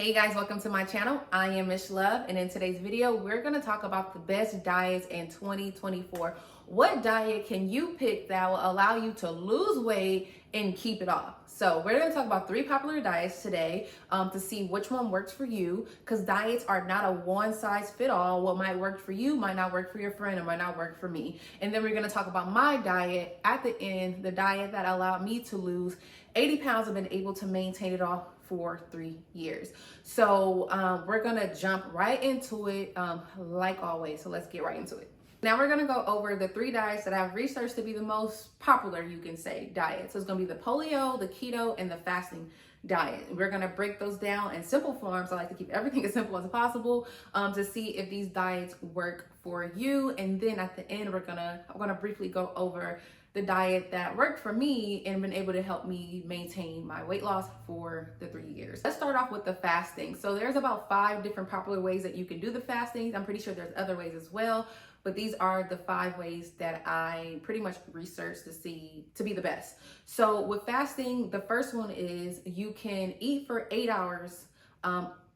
Hey guys, welcome to my channel. I am Mish Love, and in today's video, we're going to talk about the best diets in 2024. What diet can you pick that will allow you to lose weight and keep it off? So we're going to talk about 3 popular diets today to see which one works for you, because diets are not a one size fit all. What might work for you might not work for your friend, or might not work for me. And then we're going to talk about my diet at the end, the diet that allowed me to lose 80 pounds and been able to maintain it off for 3 years. So we're gonna jump right into it like always. So let's get right into it. Now we're gonna go over the 3 diets that I've researched to be the most popular, you can say, diets. So it's gonna be the paleo, the keto, and the fasting diet. We're gonna break those down in simple forms. I like to keep everything as simple as possible to see if these diets work for you. And then at the end, I'm gonna briefly go over the diet that worked for me and been able to help me maintain my weight loss for the 3 years. Let's start off with the fasting. So there's about 5 different popular ways that you can do the fasting. I'm pretty sure there's other ways as well, but these are the 5 ways that I pretty much researched to be the best. So with fasting, the first one is you can eat for 8 hours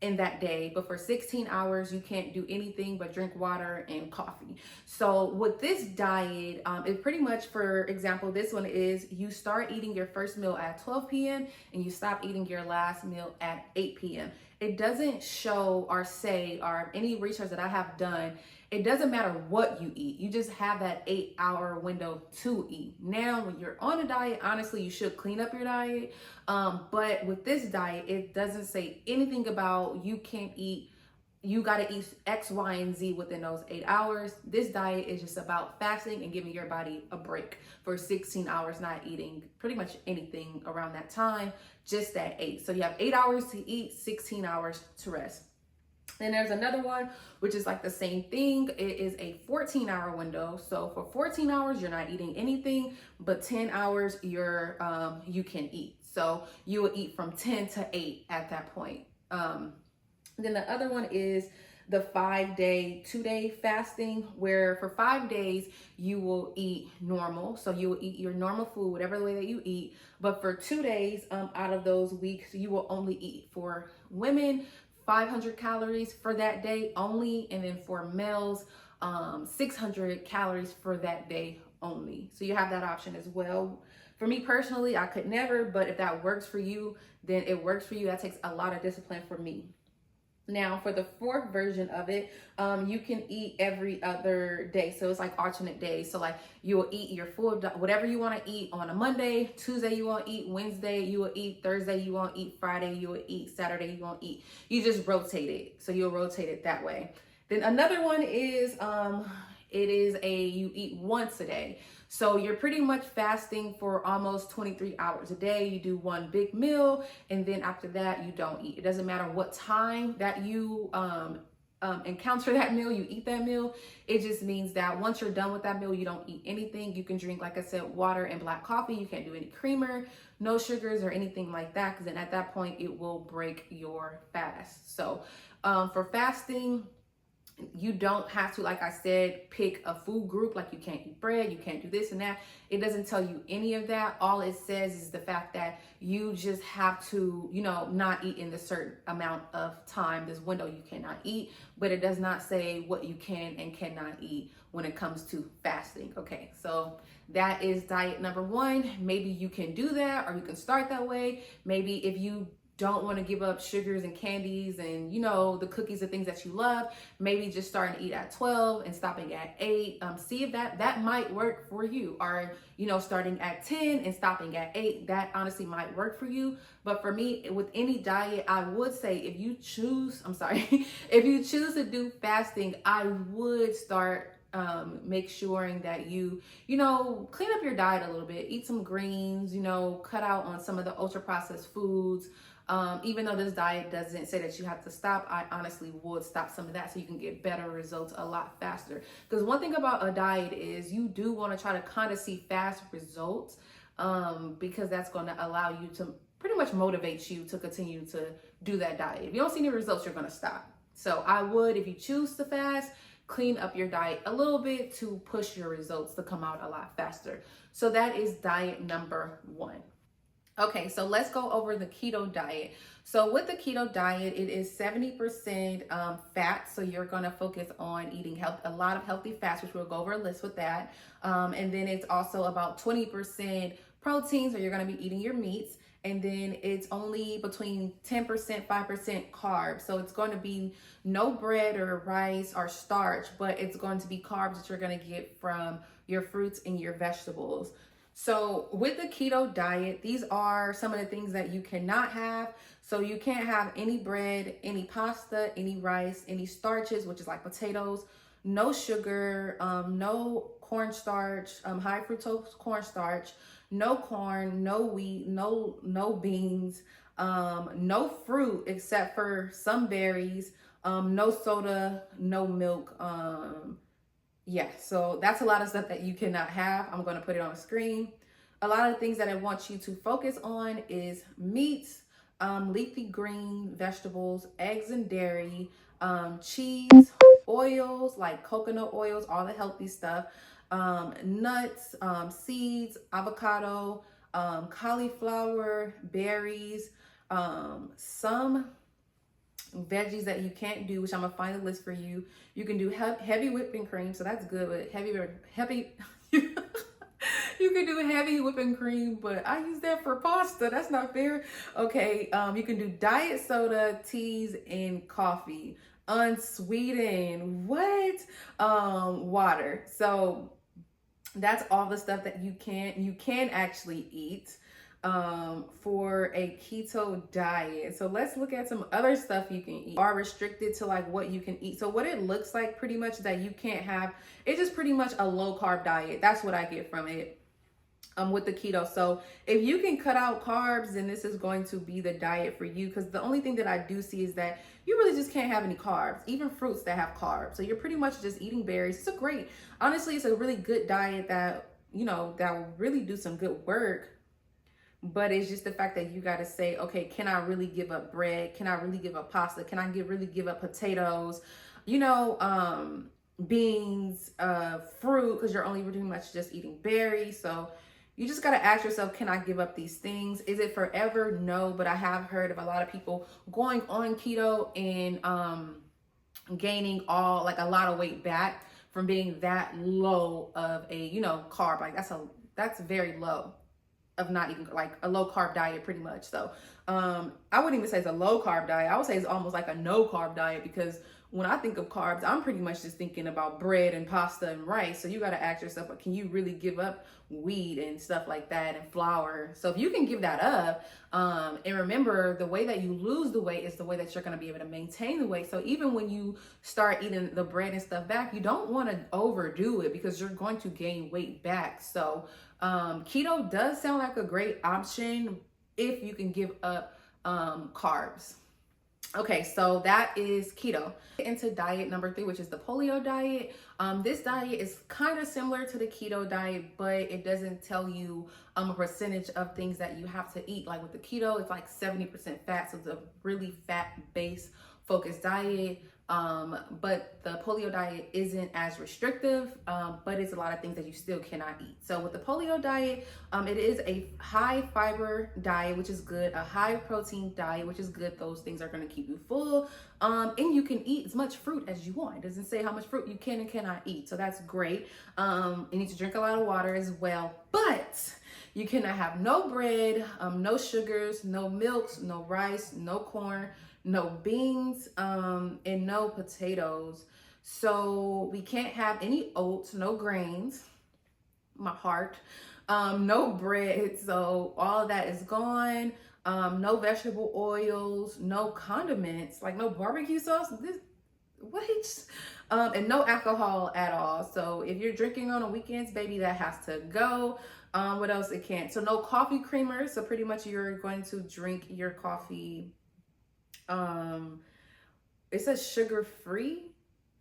in that day, but for 16 hours you can't do anything but drink water and coffee. So with this diet, it pretty much, for example, this one is you start eating your first meal at 12 p.m. and you stop eating your last meal at 8 p.m. It doesn't show or say, or any research that I have done, it doesn't matter what you eat. You just have that 8-hour window to eat. Now, when you're on a diet, honestly, you should clean up your diet. But with this diet, it doesn't say anything about you can't eat, you got to eat X, Y, and Z within those 8 hours. This diet is just about fasting and giving your body a break for 16 hours, not eating pretty much anything around that time, just at 8. So you have 8 hours to eat, 16 hours to rest. Then there's another one, which is like the same thing. It is a 14-hour window. So for 14 hours, you're not eating anything, but 10 hours you can eat. So you will eat from 10 to 8 at that point. Then the other one is the 5-day, 2-day fasting, where for 5 days you will eat normal. So you will eat your normal food, whatever way that you eat. But for 2 days out of those weeks, you will only eat, for women, 500 calories for that day only, and then for males, 600 calories for that day only. So you have that option as well. For me personally, I could never, but if that works for you, then it works for you. That takes a lot of discipline for me. Now, for the 4th version of it, you can eat every other day. So it's like alternate days. So like you will eat your food, whatever you want to eat on a Monday, Tuesday you won't eat, Wednesday you will eat, Thursday you won't eat, Friday you will eat, Saturday you won't eat. You just rotate it. So you'll rotate it that way. Then another one is, you eat once a day. So you're pretty much fasting for almost 23 hours a day. You do one big meal, and then after that, you don't eat. It doesn't matter what time that you encounter that meal, you eat that meal. It just means that once you're done with that meal, you don't eat anything. You can drink, like I said, water and black coffee. You can't do any creamer, no sugars or anything like that, because then at that point, it will break your fast. So for fasting, you don't have to, like I said, pick a food group, like you can't eat bread, you can't do this and that. It doesn't tell you any of that. All it says is the fact that you just have to, not eat in the certain amount of time, this window you cannot eat, but it does not say what you can and cannot eat when it comes to fasting. Okay, so that is diet number 1. Maybe you can do that, or you can start that way. Maybe if you don't want to give up sugars and candies and the cookies and things that you love, maybe just starting to eat at 12 and stopping at 8. See if that might work for you, or starting at 10 and stopping at 8. That honestly might work for you. But for me, with any diet, I would say if you choose to do fasting, I would start make sure that you clean up your diet a little bit, eat some greens, cut out on some of the ultra processed foods. Even though this diet doesn't say that you have to stop, I honestly would stop some of that so you can get better results a lot faster. Because one thing about a diet is you do want to try to kind of see fast results, because that's going to allow you to pretty much motivate you to continue to do that diet. If you don't see any results, you're going to stop. So I would, if you choose to fast, clean up your diet a little bit to push your results to come out a lot faster. So that is diet number 1. Okay, so let's go over the keto diet. So with the keto diet, it is 70% fat. So you're going to focus on eating a lot of healthy fats, which we'll go over a list with that. And then it's also about 20% protein. So you're going to be eating your meats. And then it's only between 10%, 5% carbs. So it's going to be no bread or rice or starch, but it's going to be carbs that you're going to get from your fruits and your vegetables. So with the keto diet, these are some of the things that you cannot have. So you can't have any bread, any pasta, any rice, any starches, which is like potatoes, no sugar, no cornstarch, high fructose cornstarch, no corn, no wheat, no beans, no fruit except for some berries, no soda, no milk, yeah, so that's a lot of stuff that you cannot have. I'm going to put it on the screen. A lot of things that I want you to focus on is meats, leafy green vegetables, eggs and dairy, cheese, oils like coconut oils, all the healthy stuff, nuts, seeds, avocado, cauliflower, berries, some veggies that you can't do, which I'm gonna find a list for you. You can do heavy whipping cream, so that's good. But heavy, you can do heavy whipping cream, but I use that for pasta. That's not fair. Okay, you can do diet soda, teas, and coffee, unsweetened. What? Water. So that's all the stuff that you can actually eat for a keto diet. So let's look at some other stuff you can eat. Are restricted to like what you can eat. So what it looks like pretty much that you can't have, it's just pretty much a low carb diet. That's what I get from it. With the keto. So if you can cut out carbs, then this is going to be the diet for you, because the only thing that I do see is that you really just can't have any carbs, even fruits that have carbs. So you're pretty much just eating berries. Honestly, it's a really good diet that, that will really do some good work. But it's just the fact that you got to say, okay, can I really give up bread? Can I really give up pasta? Can I really give up potatoes? Beans, fruit, because you're only pretty much just eating berries. So you just got to ask yourself, can I give up these things? Is it forever? No, but I have heard of a lot of people going on keto and gaining a lot of weight back from being that low of a, carb. Like that's very low of not eating, like a low carb diet pretty much. So I wouldn't even say it's a low carb diet. I would say it's almost like a no carb diet, because when I think of carbs, I'm pretty much just thinking about bread and pasta and rice. So you got to ask yourself, can you really give up wheat and stuff like that and flour? So if you can give that up, and remember, the way that you lose the weight is the way that you're going to be able to maintain the weight. So even when you start eating the bread and stuff back, you don't want to overdo it, because you're going to gain weight back. So keto does sound like a great option if you can give up carbs. Okay, so that is keto. Into diet number 3, which is the Polio diet. This diet is kind of similar to the keto diet, but it doesn't tell you a percentage of things that you have to eat. Like with the keto, it's like 70% fat, so it's a really fat-based focused diet. But the Polio diet isn't as restrictive, but it's a lot of things that you still cannot eat. So with the Polio diet, it is a high fiber diet, which is good, a high protein diet, which is good. Those things are going to keep you full, and you can eat as much fruit as you want. It doesn't say how much fruit you can and cannot eat, so that's great. You need to drink a lot of water as well, but you cannot have no bread, no sugars, no milks, no rice, no corn, no beans, and no potatoes. So we can't have any oats, no grains, my heart, no bread. So all of that is gone. No vegetable oils, no condiments, like no barbecue sauce. And no alcohol at all. So if you're drinking on the weekends, baby, that has to go. What else it can't? So no coffee creamers. So pretty much you're going to drink your coffee. It says sugar-free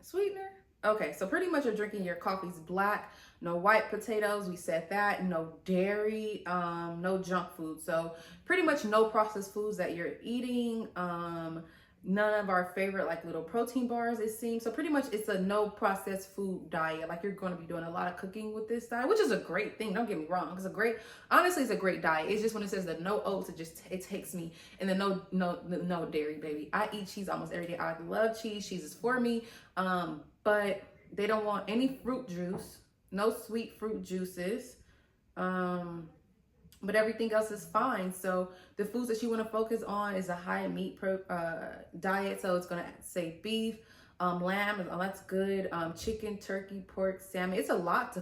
sweetener. Okay, so pretty much you're drinking your coffees black, no white potatoes, we said that, no dairy, no junk food. So pretty much no processed foods that you're eating, none of our favorite like little protein bars, it seems. So pretty much it's a no processed food diet. Like you're going to be doing a lot of cooking with this diet, which is a great thing. Don't get me wrong. Honestly, it's a great diet. It's just when it says the no oats, it takes me. And the no dairy, baby. I eat cheese almost every day. I love cheese. Cheese is for me. But they don't want any fruit juice, no sweet fruit juices. But everything else is fine. So the foods that you want to focus on is a high meat diet. So it's going to say beef, lamb, oh, that's good. Chicken, turkey, pork, salmon. It's a lot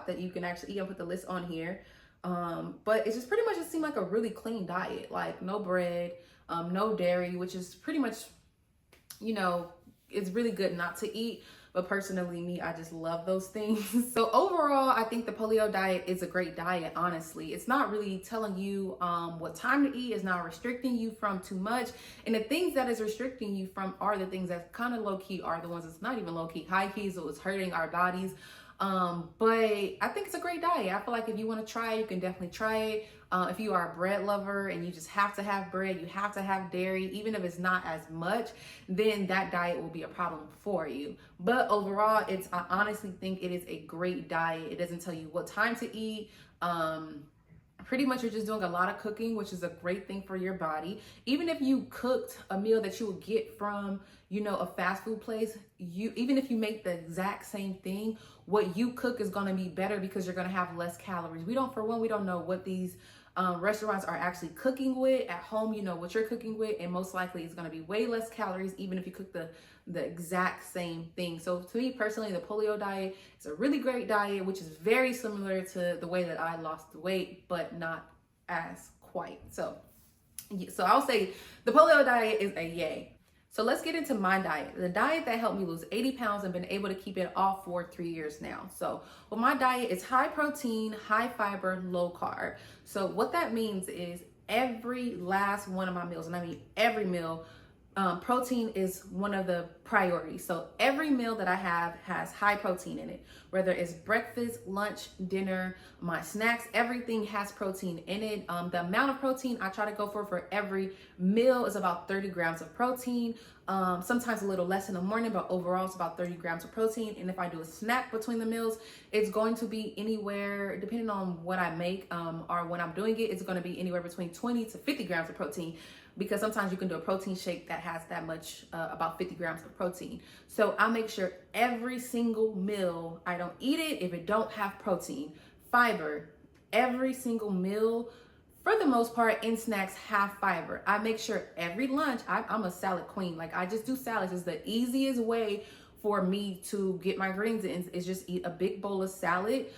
that you can actually eat. I'll put the list on here. But it's just pretty much, it seemed like a really clean diet, like no bread, no dairy, which is pretty much, you know, it's really good not to eat. But personally, me, I just love those things. So overall, I think the Polio diet is a great diet, honestly. It's not really telling you what time to eat. It's not restricting you from too much. And the things that is restricting you from are the things that kind of low-key are the ones that's not even low-key. High-key, so it's hurting our bodies. But I think it's a great diet. I feel like if you want to try it, you can definitely try it. If you are a bread lover and you just have to have bread, you have to have dairy, even if it's not as much, then that diet will be a problem for you. But overall, I honestly think it is a great diet. It doesn't tell you what time to eat. Pretty much you're just doing a lot of cooking, which is a great thing for your body. Even if you cooked a meal that you would get from, you know, a fast food place, even if you make the exact same thing, what you cook is going to be better because you're going to have less calories. We don't know what these restaurants are actually cooking with. At home, you know what you're cooking with, and most likely it's going to be way less calories, even if you cook the exact same thing. So to me personally, the Polio diet is a really great diet, which is very similar to the way that I lost the weight, but not as quite. So I'll say the Polio diet is a yay. So let's get into my diet. The diet that helped me lose 80 pounds and been able to keep it off for 3 years now. So my diet is high protein, high fiber, low carb. So what that means is every last one of my meals, and I mean every meal, protein is one of the priorities. So every meal that I have has high protein in it, whether it's breakfast, lunch, dinner, my snacks, everything has protein in it. The amount of protein I try to go for every meal is about 30 grams of protein. Sometimes a little less in the morning, but overall it's about 30 grams of protein. And if I do a snack between the meals, it's going to be anywhere, depending on what I make or when I'm doing it, it's going to be anywhere between 20 to 50 grams of protein. Because sometimes you can do a protein shake that has that much, about 50 grams of protein. So I make sure every single meal, I don't eat it if it don't have protein. Fiber, every single meal, for the most part, in snacks have fiber. I make sure every lunch, I'm a salad queen. Like I just do salads. It's the easiest way for me to get my greens in is just eat a big bowl of salad.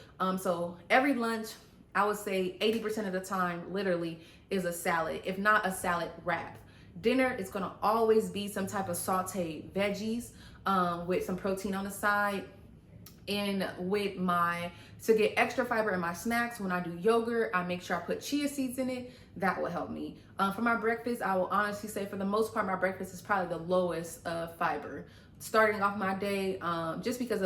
So every lunch, I would say 80% of the time, literally, is a salad, if not a salad wrap. Dinner is gonna always be some type of sauteed veggies with some protein on the side. And to get extra fiber in my snacks, when I do yogurt, I make sure I put chia seeds in it. That will help me. For my breakfast, I will honestly say for the most part, my breakfast is probably the lowest fiber. Starting off my day, just because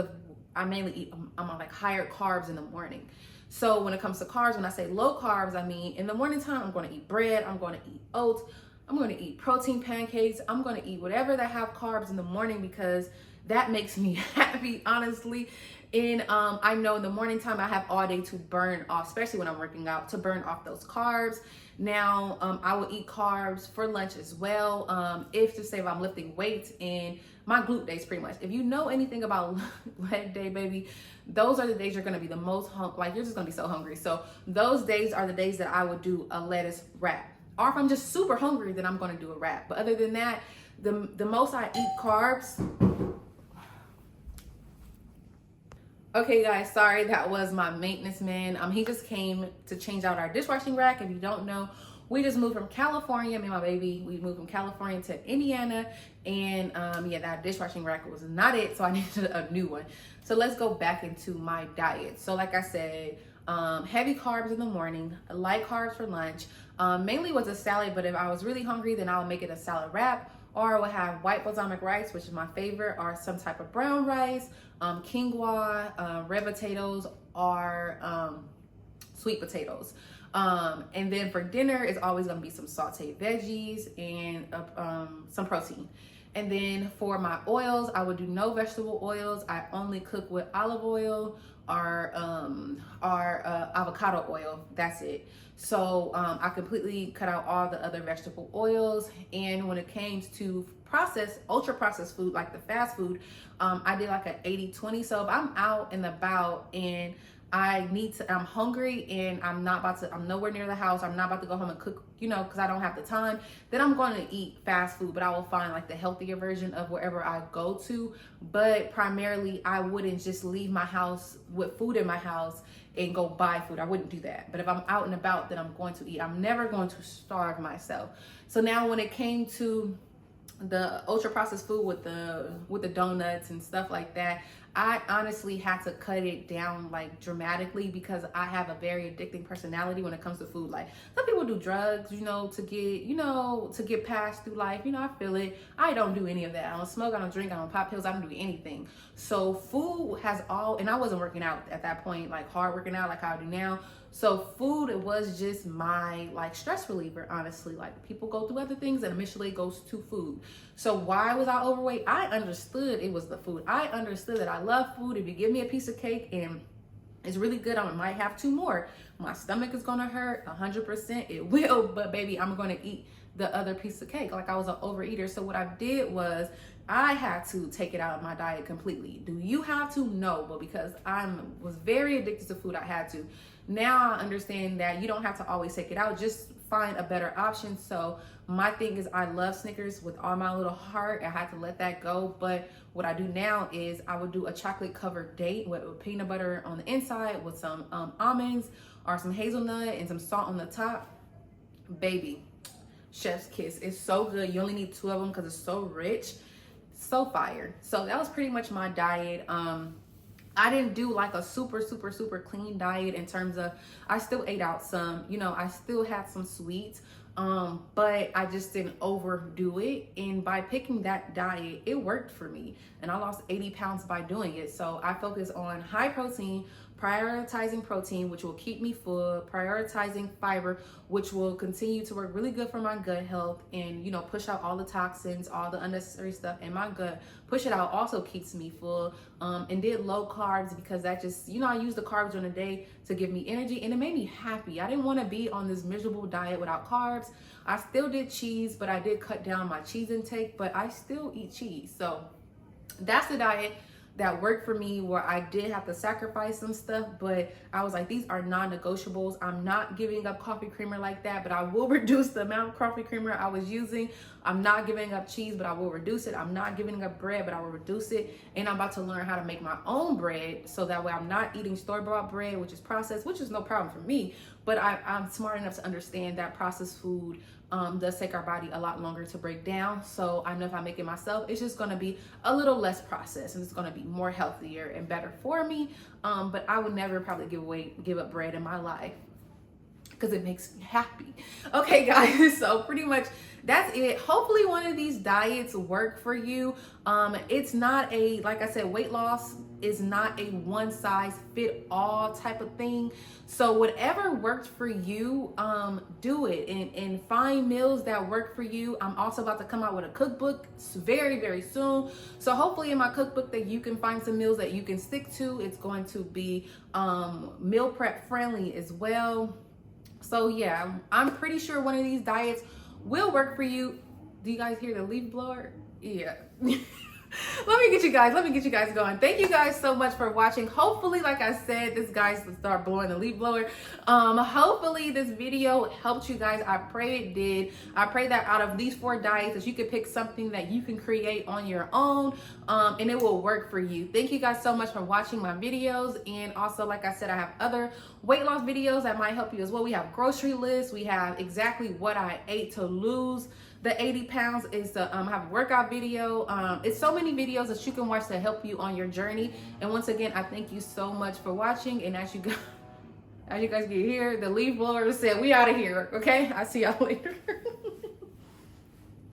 I mainly eat, I'm on like higher carbs in the morning. So when it comes to carbs, when I say low carbs, I mean in the morning time, I'm going to eat bread, I'm going to eat oats, I'm going to eat protein pancakes, I'm going to eat whatever that have carbs in the morning because that makes me happy, honestly. And I know in the morning time, I have all day to burn off, especially when I'm working out, to burn off those carbs. Now, I will eat carbs for lunch as well. If I'm lifting weights and my glute days, pretty much. If you know anything about leg day, baby, those are the days you're going to be the most you're just going to be so hungry. So those days are the days that I would do a lettuce wrap. Or if I'm just super hungry, then I'm going to do a wrap. But other than that, the most I eat carbs. Okay guys, sorry, that was my maintenance man. He just came to change out our dishwashing rack. If you don't know, we just moved from California, me and my baby, we moved from California to Indiana, and that dishwashing rack was not it, so I needed a new one. So let's go back into my diet. So like I said, heavy carbs in the morning, light carbs for lunch, mainly was a salad, but if I was really hungry, then I'll make it a salad wrap, or I would have white balsamic rice, which is my favorite, or some type of brown rice, quinoa, red potatoes, or sweet potatoes. And then for dinner, it's always gonna be some sauteed veggies and some protein. And then for my oils, I would do no vegetable oils. I only cook with olive oil or avocado oil. That's it. So I completely cut out all the other vegetable oils. And when it came to ultra processed food, like the fast food, I did like an 80-20. So if I'm out and about and I'm hungry and I'm nowhere near the house, I'm not about to go home and cook, because I don't have the time, then I'm going to eat fast food, but I will find like the healthier version of wherever I go to. But primarily, I wouldn't just leave my house with food in my house and go buy food. I wouldn't do that. But if I'm out and about, then I'm going to eat. I'm never going to starve myself. So now when it came to the ultra processed food with the donuts and stuff like that, I honestly had to cut it down like dramatically, because I have a very addicting personality when it comes to food. Like some people do drugs, to get past through life. I feel it. I don't do any of that. I don't smoke, I don't drink, I don't pop pills, I don't do anything. So food and I wasn't working out at that point, like hard working out like how I do now. So food, it was just my like stress reliever, honestly. Like people go through other things and initially it goes to food. So why was I overweight? I understood it was the food. I understood that I love food. If you give me a piece of cake and it's really good, I might have 2 more. My stomach is gonna hurt 100%. It will, but baby, I'm gonna eat the other piece of cake. Like I was an overeater. So what I did was I had to take it out of my diet completely. Do you have to? No, but because I was very addicted to food, I had to. Now I understand that you don't have to always take it out. Just find a better option. So my thing is, I love Snickers with all my little heart. I had to let that go. But what I do now is I would do a chocolate covered date with peanut butter on the inside with some almonds or some hazelnut and some salt on the top. Baby, chef's kiss. It's so good. You only need 2 of them because it's so rich. So fire. So that was pretty much my diet. I didn't do like a super clean diet in terms of, I still ate out some, I still had some sweets, but I just didn't overdo it. And by picking that diet, it worked for me. And I lost 80 pounds by doing it. So I focus on high protein, prioritizing protein, which will keep me full, prioritizing fiber, which will continue to work really good for my gut health and, push out all the toxins, all the unnecessary stuff in my gut. Push it out also keeps me full, and did low carbs because that just, I use the carbs during the day to give me energy, and it made me happy. I didn't want to be on this miserable diet without carbs. I still did cheese, but I did cut down my cheese intake, but I still eat cheese. So that's the diet that worked for me, where I did have to sacrifice some stuff, but I was like, these are non-negotiables. I'm not giving up coffee creamer like that, but I will reduce the amount of coffee creamer I was using. I'm not giving up cheese, but I will reduce it. I'm not giving up bread, but I will reduce it. And I'm about to learn how to make my own bread, so that way I'm not eating store-bought bread, which is processed, which is no problem for me, but I'm smart enough to understand that processed food does take our body a lot longer to break down. So I know if I make it myself, it's just going to be a little less processed and it's going to be more healthier and better for me. But I would never probably give up bread in my life because it makes me happy. Okay, guys, so pretty much that's it. Hopefully one of these diets work for you. It's not like I said, weight loss is not a one size fit all type of thing. So whatever works for you, do it and find meals that work for you. I'm also about to come out with a cookbook very soon. So hopefully in my cookbook that you can find some meals that you can stick to. It's going to be meal prep friendly as well. So yeah, I'm pretty sure one of these diets will work for you. Do you guys hear the leaf blower? Yeah. Let me get you guys going. Thank you guys so much for watching. Hopefully, like I said, this guy's to start blowing the leaf blower. Hopefully this video helped you guys. I pray it did. I pray that out of these 4 diets that you could pick something that you can create on your own, and it will work for you. Thank you guys so much for watching my videos. And also, like I said, I have other weight loss videos that might help you as well. We have grocery lists. We have exactly what I ate to lose the 80 pounds. Is to have a workout video. It's so many videos that you can watch to help you on your journey. And once again, I thank you so much for watching. And as you guys get here, the leaf blower said, we out of here. Okay, I'll see y'all later.